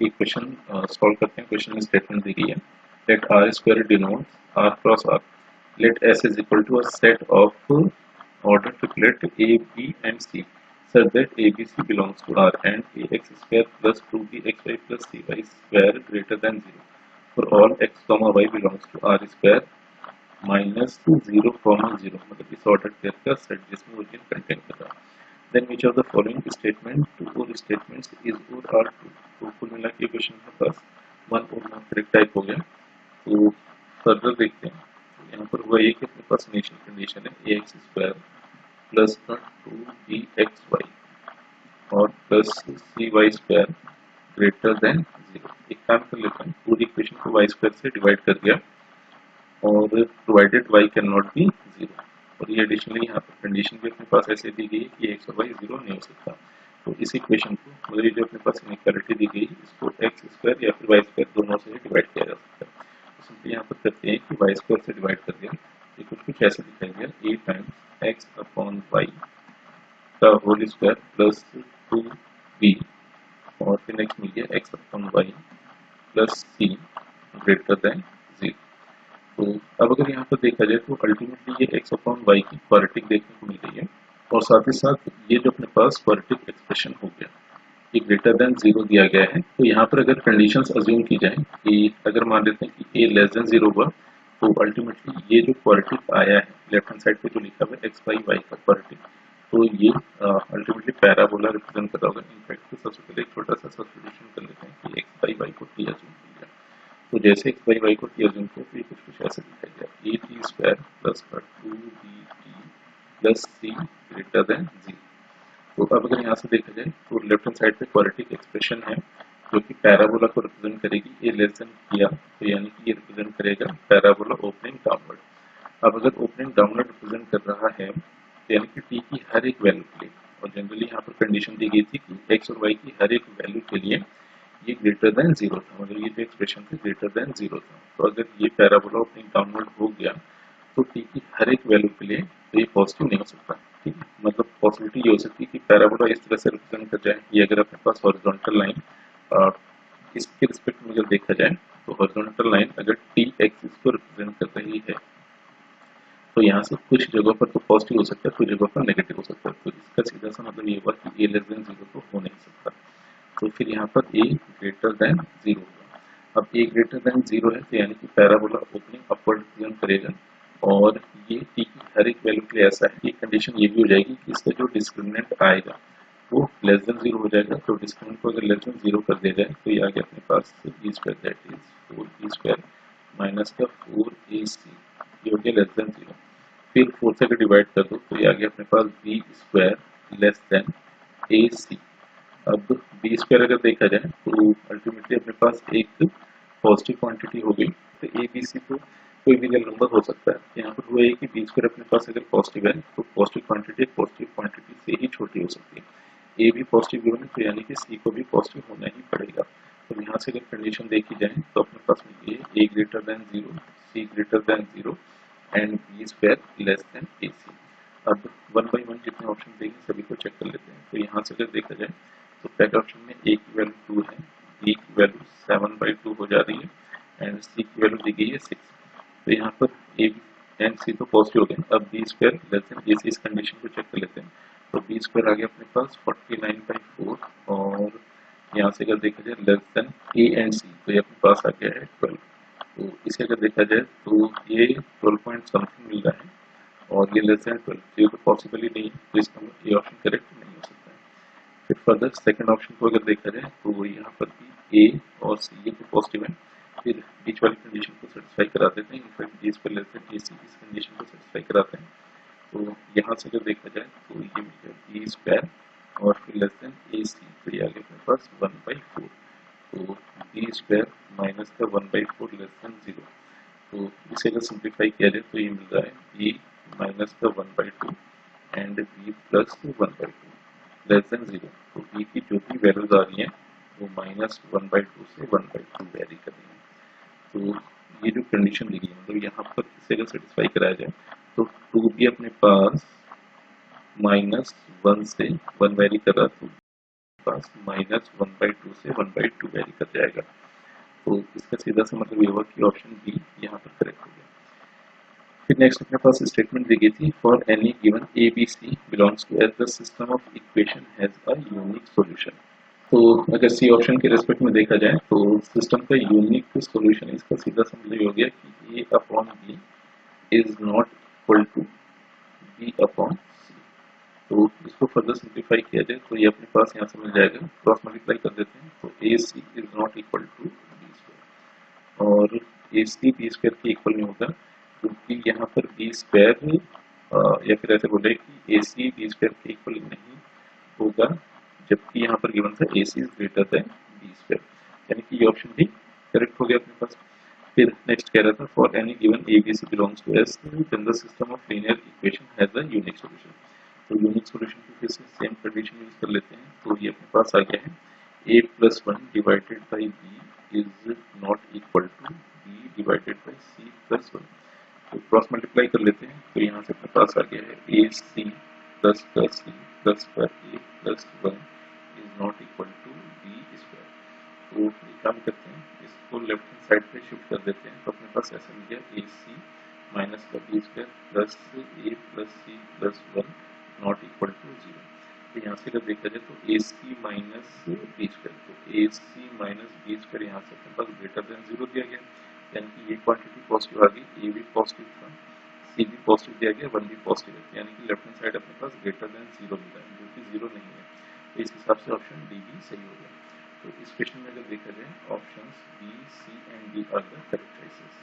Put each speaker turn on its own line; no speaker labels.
Equation solve करते हैं। Question में स्टेटमेंट दी गई है, let R square denotes R cross R, let S is equal to a set of order triplet A, B and C such that ABC belongs to R and AX square plus 2BXY plus CY square greater than 0 for all x comma y belongs to R square minus 0 comma 0, मतलब इस order pair का set जिसमें origin contain कर रहा है। Then which of the following statement two or statements is or are true. तो कुल मिला के क्वेश्चन के पास वन और नॉन करेक्ट टाइप हो गया। तो फर्दर देखते हैं। यहाँ पर हुआ ये कि अपने पास इनिशियल कंडीशन है ax स्क्वायर प्लस 2bxy और plus cy square greater than 0। एक काम कर लेते हैं, पूरी इक्वेशन को y स्क्वायर से डिवाइड कर दिया और provided y can not be 0, और ये एडिशनली यहाँ पर कंडीशन भी अपने पास ऐसे दी गई है कि x और y 0 नहीं हो सकता। तो इस इक्वेशन को मतलब ये जो अपने पास इनइक्वालिटी दी गई है इसको x स्क्वायर या फिर y स्क्वायर दोनों से डिवाइड किया जा सकता है। तो सिंपली यहाँ पर करते हैं कि y स्क्वायर से डिवाइड कर दिया, ये कुछ ऐसे दिखाई दिया a times x upon y का होल स्क्वायर प्लस 2b और फिर नेक्स्ट मिल गया x upon y plus c greater than 0। तो अब अगर यहाँ पर देखा जाए तो अल्टीमेटली ये x अपॉन y की क्वाड्रेटिक देखने को मिल रही है, और साथ ही साथ ये जो अपने पास क्वाड्रेटिक एक्सप्रेशन हो गया ये ग्रेटर देन 0 दिया गया है। तो यहाँ पर अगर कंडीशंस अज्यूम की जाए कि अगर मान लेते हैं कि a लेस देन 0 हुआ तो अल्टीमेटली ये जो क्वाड्रेटिक आया है लेफ्ट हैंड साइड पे जो लिखा हुआ है x बाई y का क्वाड्रेटिक, तो ये अल्टीमेटली पैराबोला रिप्रेजेंट कर रहा होगा। इनफैक्ट सबसे पहले एक छोटा सा सब्स्टिट्यूशन कर लेते हैं कि x बाई y को t अज्यूम कर लिया, तो जैसे x बाई y को t अज्यूम किया तो ये कुछ ऐसे दिखाई दिया a t square plus 2b t plus c greater than 0। तो अब अगर यहाँ से देखा जाए तो लेफ्ट हैंड साइड पे क्वाड्रेटिक एक्सप्रेशन है जो कि पैराबोला को रिप्रेजेंट करेगी। ए लेस देन किया तो यानी कि ये रिप्रेजेंट करेगा पैराबोला ओपनिंग डाउनवर्ड। अब अगर ओपनिंग डाउनवर्ड रिप्रेजेंट कर रहा है तो यानी कि टी की हर एक वैल्यू के लिए, और जनरली यहाँ पर कंडीशन दी गई थी कि एक्स और वाई की हर एक वैल्यू के लिए ये ग्रेटर देन 0 था, मतलब ये जो एक्सप्रेशन था ग्रेटर देन 0 था। तो अगर ये पैराबोला ओपनिंग डाउनवर्ड हो गया तो टी की हर एक वैल्यू के लिए तो ये पॉजिटिव नहीं हो सकता। ठीक है, मतलब पॉसिबिलिटी ये हो सकती है कि पैराबोला इस तरह से रिप्रेजेंट कर जाए कि अगर अपने पास हॉरिजॉन्टल लाइन इसके रिस्पेक्ट में अगर देखा जाए तो हॉरिजॉन्टल लाइन अगर टी एक्सिस को रिप्रेजेंट कर रही है तो यहाँ से कुछ जगहों पर तो पॉजिटिव हो सकता है, कुछ जगहों पर नेगेटिव हो सकता है। तो इसका सीधा सा मतलब ये हुआ कि ए लेस देन 0 तो हो नहीं सकता। तो फिर यहाँ पर ए ग्रेटर देन 0 होगा। अब ए ग्रेटर देन 0 है तो यानी कि पैराबोला ओपनिंग अपवर्ड रिप्रेजेंट करेगा, और ये टी की हर एक वैल्यू के लिए ऐसा है। ये कंडीशन ये भी हो जाएगी कि इसका जो डिस्क्रिमिनेंट आएगा वो लेस देन 0 हो जाएगा। तो डिस्क्रिमिनेंट को अगर लेस देन 0 कर दिया जाए तो ये आ गया अपने पास B square that is 4b square minus का 4ac, ये हो गया लेस देन 0। फिर 4 से अगर डिवाइड कर दो तो ये आ गया अपने पास B square less than A C. अब बी स्क्वायर अगर देखा जाए तो अल्टीमेटली अपने पास एक पॉजिटिव क्वांटिटी हो गई। तो ए बी सी तो कोई भी रियल नंबर हो सकता है। यहाँ पर हुआ है कि बी स्क्वायर अपने पास अगर पॉजिटिव है तो पॉजिटिव क्वांटिटी से ही छोटी हो सकती है। ए भी पॉजिटिव गिवन है तो यानी कि सी को भी पॉजिटिव होना ही पड़ेगा। तो यहाँ से अगर कंडीशन देखी जाए तो अपने पास मिलती है A greater than 0, C greater than 0 and B square less than A C. अब वन बाई वन जितने ऑप्शन देंगे सभी को चेक कर लेते हैं। तो यहाँ से अगर देखा जाए तो पहले ऑप्शन में ए की वैल्यू 2 है, बी की वैल्यू 7/2 हो जा रही है एंड सी की वैल्यू दी गई है 6। तो यहाँ पर ए एंड सी तो पॉजिटिव हो गए। अब B square less than A C, इस कंडीशन को चेक कर लेते हैं। तो बी स्क्वायर आ गया अपने पास 49/4, और यहाँ से अगर देखा जाए लेस देन ए एंड सी तो ये अपने पास आ गया है 12। तो इसे अगर देखा जाए तो ये 12 पॉइंट समथिंग मिल रहा है और ये लेस देन 12, ये तो पॉसिबल ही नहीं है। तो इसका ये ऑप्शन करेक्ट नहीं हो सकता है। फिर फर्दर सेकंड ऑप्शन को अगर देखा जाए तो यहाँ पर भी ए और सी ये तो पॉजिटिव है, फिर बीच वाली कंडीशन को सेटिस्फाई करा देते हैं। In fact B square less than A C इस कंडीशन को सेटिस्फाई कराते हैं। तो यहाँ से अगर देखा जाए तो ये मिल गया बी स्क्वायर और फिर लेस देन ए सी, तो ये आ गया अपने पास 1/4। तो बी स्क्वायर माइनस का 1/4 लेस देन 0। तो इसे अगर सिंप्लीफाई किया जाए तो ये मिल रहा है बी माइनस का 1/2 and B plus 1/2 less than 0। तो बी की जो भी वैल्यूज आ रही हैं वो -1/2 से 1/2 वेरी कर रही हैं। तो ये जो कंडीशन दी गई है मतलब यहाँ पर इसे अगर सेटिस्फाई कराया जाए तो 2 भी अपने पास -1 से 1 वेरी कर रहा है, तो पास -1/2 से 1/2 वेरी कर जाएगा। तो इसका सीधा सा मतलब ये हुआ कि ऑप्शन बी यहाँ पर करेक्ट हो गया। फिर नेक्स्ट अपने पास स्टेटमेंट दी गई थी, for any given A B C belongs to S the system of equation has a unique solution. तो अगर सी ऑप्शन के रेस्पेक्ट में देखा जाए तो सिस्टम का यूनिक सॉल्यूशन इसका सीधा सा मतलब हो गया कि A upon B is not equal to B upon C. तो इसको फर्दर सिंप्लीफाई किया जाए तो ये अपने पास यहाँ से मिल जाएगा, क्रॉस मल्टीप्लाई कर देते हैं तो A C is not equal to B square, और ए सी बी स्क्वायर के इक्वल नहीं होगा क्योंकि यहाँ पर बी स्क्वायर या फिर ऐसे बोले कि ए सी बी स्क्वायर के इक्वल नहीं होगा, जबकि यहाँ पर गिवन था A C is greater than B square, यानी कि ये ऑप्शन भी करेक्ट हो गया अपने पास। फिर नेक्स्ट कह रहा था, for any given A B C belongs to S then the system of linear equation has a unique solution. तो यूनिक सॉल्यूशन की फिर से सेम कंडीशन यूज कर लेते हैं, तो ये अपने पास आ गया है a plus 1 divided by b is not equal to b divided by c plus 1। तो क्रॉस मल्टीप्लाई कर लेते हैं तो यहाँ से अपने पास आ गया है A C plus plus C plus पर A plus 1 is not equal to B square. तो ये काम करते हैं, इसको लेफ्ट हैंड साइड पे शिफ्ट कर देते हैं तो अपने पास ऐसा मिल गया ए सी माइनस का B square plus A plus C plus 1 not equal to 0। तो यहाँ से अगर देखा जाए तो A C minus B square, तो A C minus B square यहाँ से अपने पास ग्रेटर देन 0 दिया गया, यानी कि ये क्वांटिटी पॉजिटिव आ गई, ए भी पॉजिटिव था, सी भी पॉजिटिव दिया गया, 1 भी पॉजिटिव है, यानी कि लेफ्ट हैंड साइड अपने पास ग्रेटर देन 0 मिला है, जो कि 0 नहीं है। तो इस हिसाब से ऑप्शन डी भी सही हो गया। तो इस क्वेश्चन में अगर देखा जाए option B C and D are the correct choices.